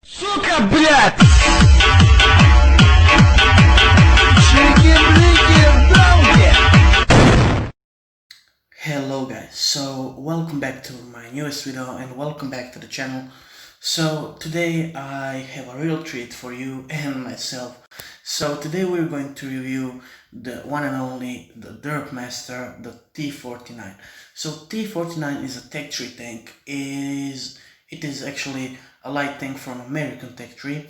Сука, блядь! Hello guys, so welcome back to my newest video and welcome back to the channel. So today I have a real treat for you and myself. So today we're going to review the one and only, the Derp Master, the T49. So T49 is a Tech Tree tank. It is actually a light tank from American Tech Tree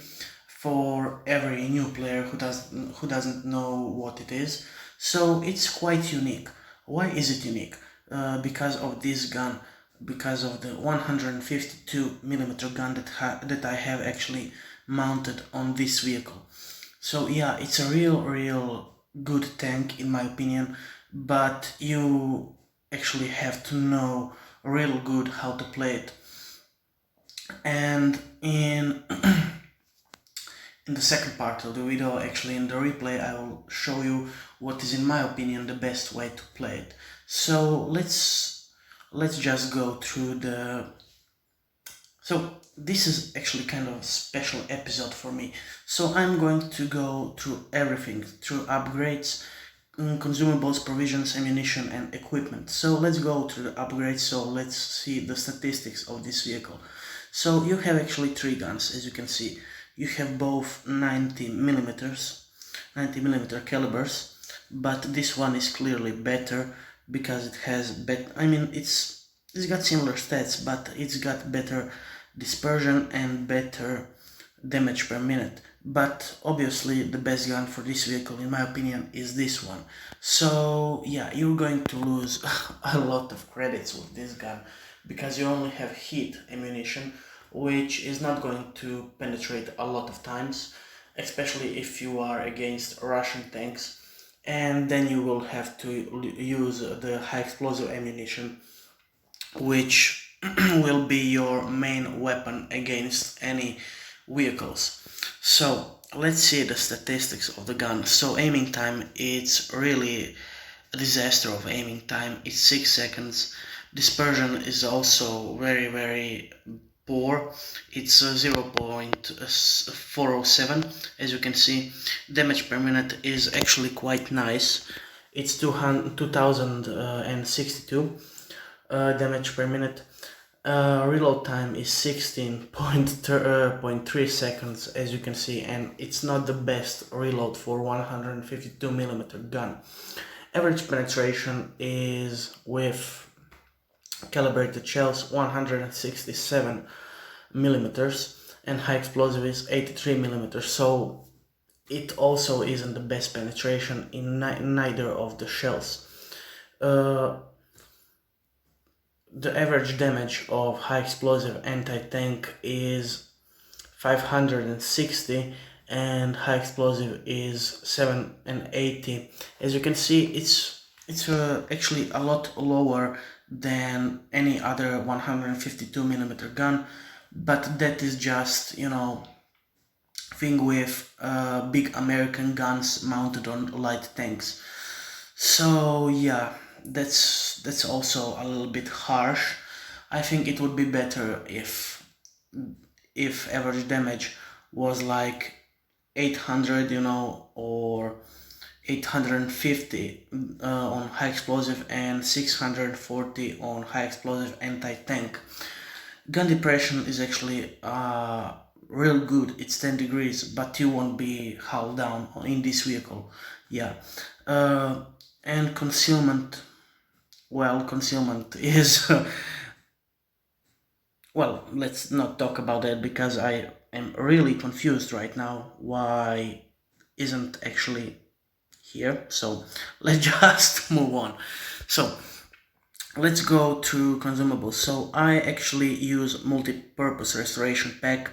for every new player who doesn't know what it is. So it's quite unique. Why is it unique? Because of this gun, because of the 152mm gun that I have actually mounted on this vehicle. So yeah, it's a real good tank in my opinion, but you actually have to know real good how to play it. And in in the second part of the video, actually in the replay, I will show you what is in my opinion the best way to play it. So let's just go through the... So this is actually kind of a special episode for me. So I'm going to go through everything, through upgrades, consumables, provisions, ammunition and equipment. So let's go through the upgrades. So let's see the statistics of this vehicle. So you have actually three guns, as you can see. You have both 90mm calibers, but this one is clearly better because it has it's got similar stats, but it's got better dispersion and better damage per minute. But obviously the best gun for this vehicle in my opinion is this one. So yeah, you're going to lose a lot of credits with this gun because you only have heat ammunition, which is not going to penetrate a lot of times, especially if you are against Russian tanks, and then you will have to use the high explosive ammunition, which will be your main weapon against any vehicles. So let's see the statistics of the gun. So aiming time, it's really a disaster of aiming time. It's 6 seconds. Dispersion is also very poor. It's 0.407, as you can see. Damage per minute is actually quite nice. It's 2062 damage per minute. Reload time is 16.3 seconds, as you can see, and it's not the best reload for 152mm gun. Average penetration is, with calibrated shells, 167mm, and high explosive is 83mm, so it also isn't the best penetration in neither of the shells. The average damage of high explosive anti-tank is 560 and high explosive is 780. As you can see, it's actually a lot lower than any other 152mm gun, but that is just, you know, thing with big American guns mounted on light tanks. So yeah, that's also a little bit harsh. I think it would be better if average damage was like 800, you know, or 850 on high explosive and 640 on high explosive anti-tank. Gun depression is actually real good. It's 10 degrees, but you won't be hull down in this vehicle. Yeah. And concealment, well, concealment is well, let's not talk about that because I am really confused right now why isn't actually here. So let's just move on. So let's go to consumables. So I actually use multi-purpose restoration pack,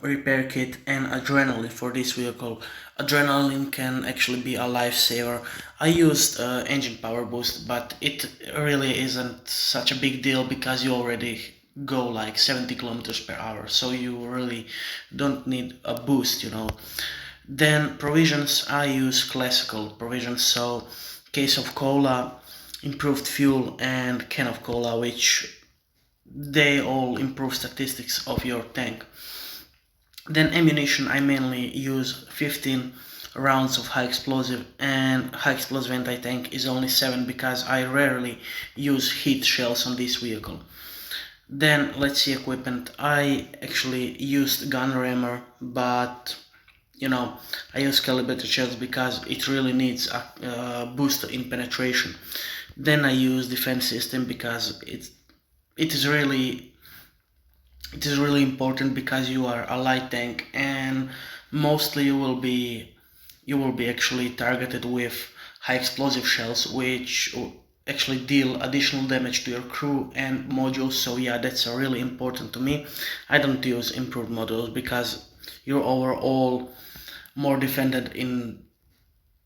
repair kit and adrenaline for this vehicle. Adrenaline can actually be a lifesaver. I used engine power boost, but it really isn't such a big deal because you already go like 70 kilometers per hour, so you really don't need a boost, you know. Then provisions, I use classical provisions, so case of cola, improved fuel and can of cola, which they all improve statistics of your tank. Then ammunition, I mainly use 15 rounds of high explosive, and high explosive anti-tank is only 7 because I rarely use heat shells on this vehicle. Then let's see equipment. I actually used gun rammer, but you know, I use calibrated shells because it really needs a boost in penetration. Then I use defense system because it is really it is really important because you are a light tank, and mostly you will be actually targeted with high explosive shells, which actually deal additional damage to your crew and modules. So yeah, that's really important to me. I don't use improved modules because you're overall more defended in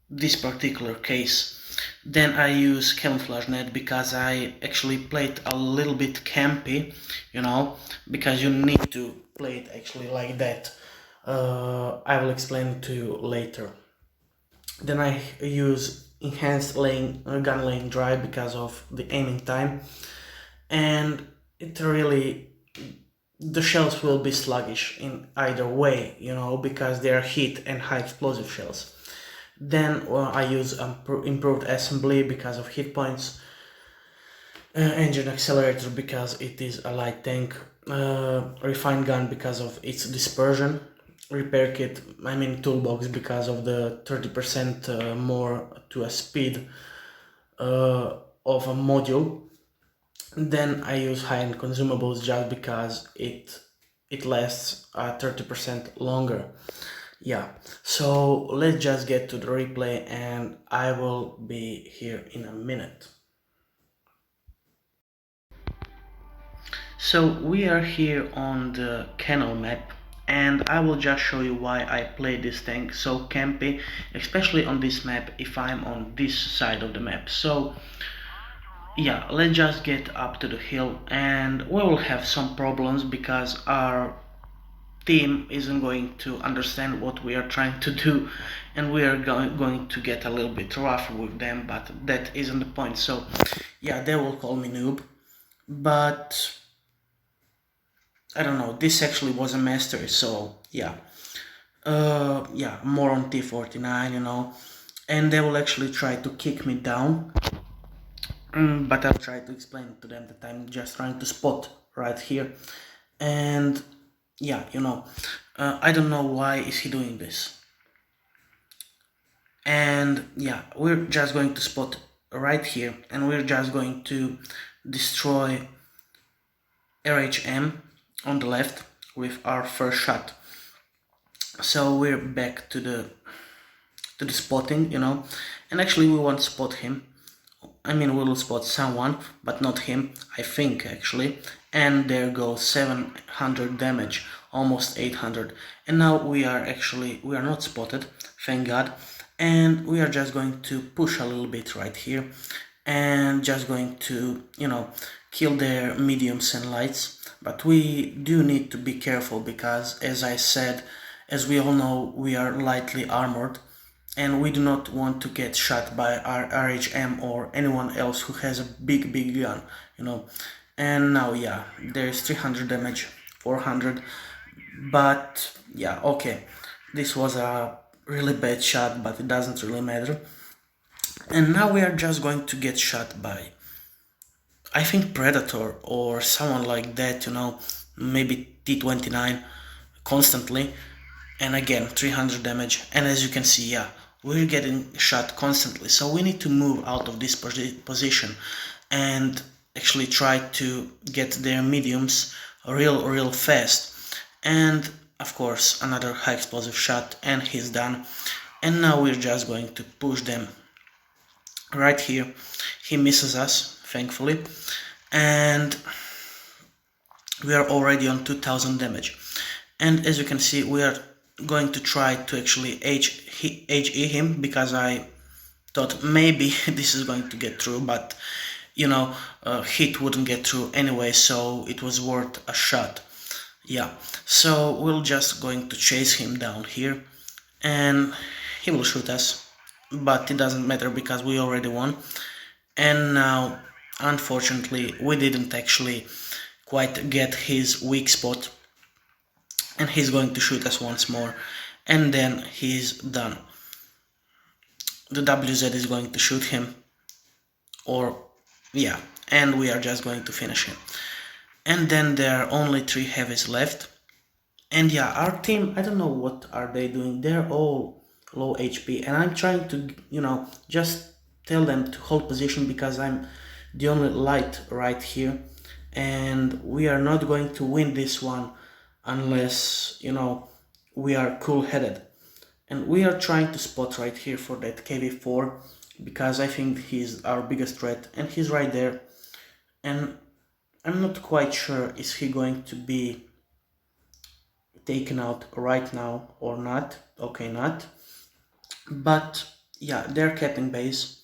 this particular case. Then I use camouflage net because I actually played a little bit campy, because you need to play it actually like that. I will explain it to you later. Then I use enhanced gun laying drive because of the aiming time, and it really the shells will be sluggish in either way, because they are heat and high explosive shells. Then I use improved assembly because of hit points, engine accelerator because it is a light tank, refined gun because of its dispersion, repair kit, I mean toolbox because of the 30% more to a speed of a module. Then I use high-end consumables just because it lasts 30% longer. Yeah, so let's just get to the replay and I will be here in a minute. So we are here on the canal map, and I will just show you why I play this tank so campy, especially on this map if I'm on this side of the map. So yeah, let's just get up to the hill, and we will have some problems because our team isn't going to understand what we are trying to do, and we are going to get a little bit rough with them, but that isn't the point. So yeah, they will call me noob, but I don't know, this actually was a mastery, so yeah. Yeah, more on T49, and they will actually try to kick me down, but I'll try to explain to them that I'm just trying to spot right here, and yeah, I don't know why is he doing this, and yeah, we're just going to spot right here, and we're just going to destroy RHM on the left with our first shot. So we're back to the spotting, and actually we won't spot him. I mean, we will spot someone, but not him, I think, actually. And there goes 700 damage, almost 800. And now we are not spotted, thank God. And we are just going to push a little bit right here, and just going to, kill their mediums and lights. But we do need to be careful because, as I said, as we all know, we are lightly armored, and we do not want to get shot by our RHM or anyone else who has a big gun, And now, yeah, there's 300 damage, 400, but yeah, okay, this was a really bad shot, but it doesn't really matter. And now we are just going to get shot by, I think, Predator or someone like that, maybe T49 constantly, and again 300 damage. And as you can see, yeah, we're getting shot constantly, so we need to move out of this position and actually try to get their mediums real fast. And of course another high explosive shot, and he's done. And now we're just going to push them right here. He misses us, thankfully, and we are already on 2000 damage. And as you can see, we are going to try to actually HE him, because I thought maybe this is going to get through, but hit wouldn't get through anyway, so it was worth a shot. Yeah, so we're just going to chase him down here, and he will shoot us, but it doesn't matter because we already won. And now, unfortunately, we didn't actually quite get his weak spot, and he's going to shoot us once more, and then he's done. The WZ is going to shoot him, or yeah, and we are just going to finish him. And then there are only 3 heavies left. And yeah, our team, I don't know what are they doing. They're all low HP, and I'm trying to, just tell them to hold position because I'm the only light right here, and we are not going to win this one unless, we are cool-headed. And we are trying to spot right here for that KV4 because I think he's our biggest threat, and he's right there. And I'm not quite sure is he going to be taken out right now or not. Okay, not. But yeah, they're capping base.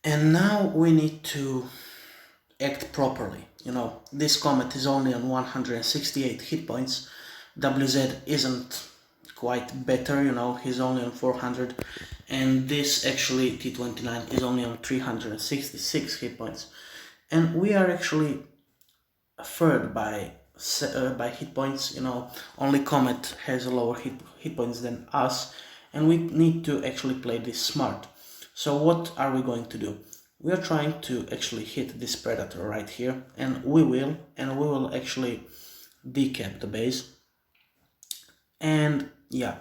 And now we need to act properly. This Comet is only on 168 hit points. WZ isn't quite better, he's only on 400. And this actually, T49, is only on 366 hit points. And we are actually third by hit points. Only Comet has a lower hit points than us, and we need to actually play this smart. So what are we going to do? We are trying to actually hit this Predator right here, and we will actually decap the base. And yeah,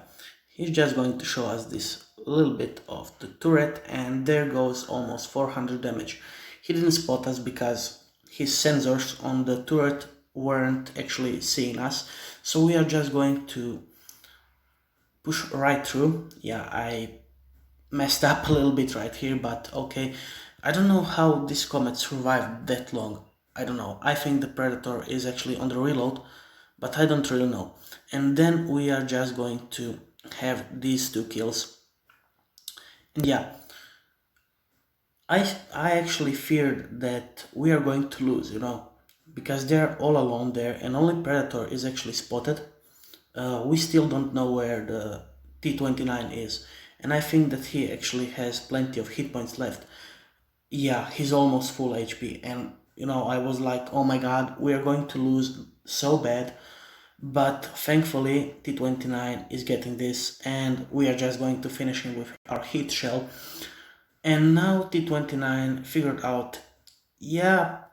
he's just going to show us this little bit of the turret, and there goes almost 400 damage. He didn't spot us because his sensors on the turret weren't actually seeing us, so we are just going to push right through. Yeah, I messed up a little bit right here, but okay. I don't know how this Comet survived that long. I don't know. I think the Predator is actually on the reload, but I don't really know. And then we are just going to have these 2 kills. And yeah, I actually feared that we are going to lose, because they're all alone there and only Predator is actually spotted. We still don't know where the T49 is, and I think that he actually has plenty of hit points left. Yeah, he's almost full HP, and I was like, oh my god, we are going to lose so bad. But thankfully T29 is getting this, and we are just going to finish him with our heat shell. And now T29 figured out, yeah,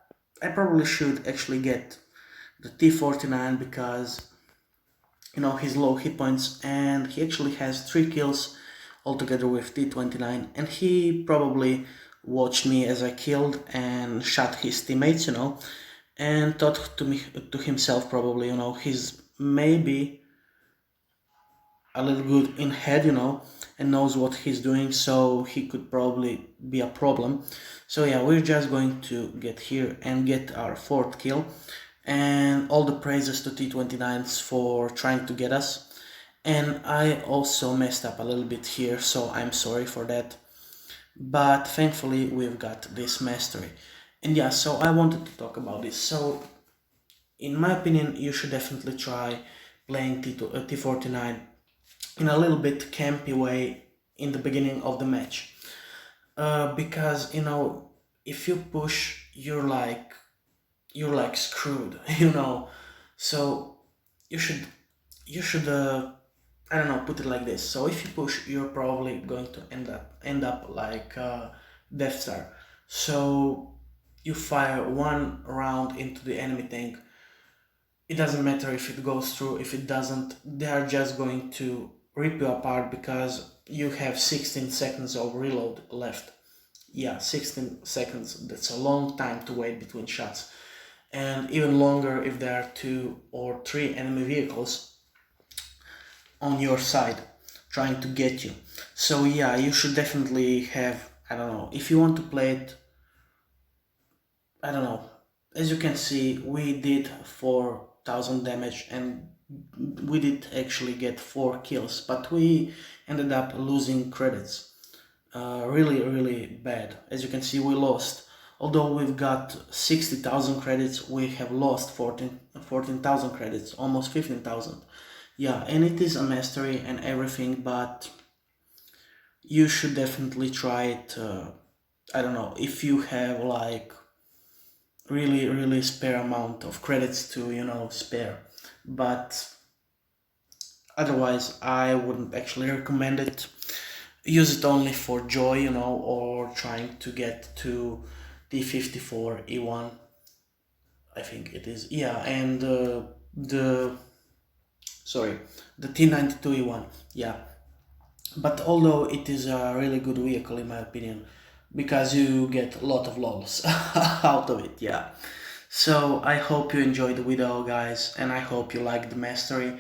I probably should actually get the T49 because his low hit points, and he actually has 3 kills altogether with T29, and he probably watched me as I killed and shot his teammates, and thought to himself probably, he's maybe a little good in head, and knows what he's doing, so he could probably be a problem. So yeah, we're just going to get here and get our 4th kill, and all the praises to T29s for trying to get us. And I also messed up a little bit here, so I'm sorry for that, but thankfully we've got this mastery. And yeah, so I wanted to talk about this. So in my opinion, you should definitely try playing T49 in a little bit campy way in the beginning of the match, because if you push, you're like screwed. So you should I don't know, put it like this. So if you push, you're probably going to end up like Death Star. So you fire 1 round into the enemy tank. It doesn't matter if it goes through, if it doesn't, they are just going to rip you apart because you have 16 seconds of reload left. Yeah, 16 seconds, that's a long time to wait between shots. And even longer if there are 2 or 3 enemy vehicles on your side trying to get you. So yeah, you should definitely have, I don't know, if you want to play it, I don't know. As you can see, we did 4,000 damage and we did actually get 4 kills, but we ended up losing credits. Really bad. As you can see, we lost. Although we've got 60,000 credits, we have lost 14,000 credits, almost 15,000. Yeah, and it is a mastery and everything, but you should definitely try it. I don't know, if you have like really spare amount of credits to spare. But Otherwise, I wouldn't actually recommend it. Use it only for joy, you know, or trying to get to T54 E1. I think it is. Yeah, and the sorry, the T92 E1. Yeah, but although it is a really good vehicle in my opinion, because you get a lot of lols out of it. Yeah. So I hope you enjoyed the video, guys, and I hope you liked the mastery.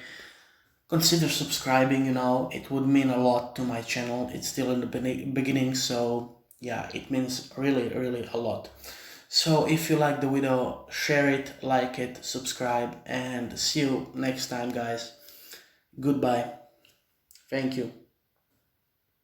Consider subscribing, you know, it would mean a lot to my channel. It's still in the beginning, so yeah, it means really a lot. So if you like the video, share it, like it, subscribe, and see you next time, guys. Goodbye. Thank you.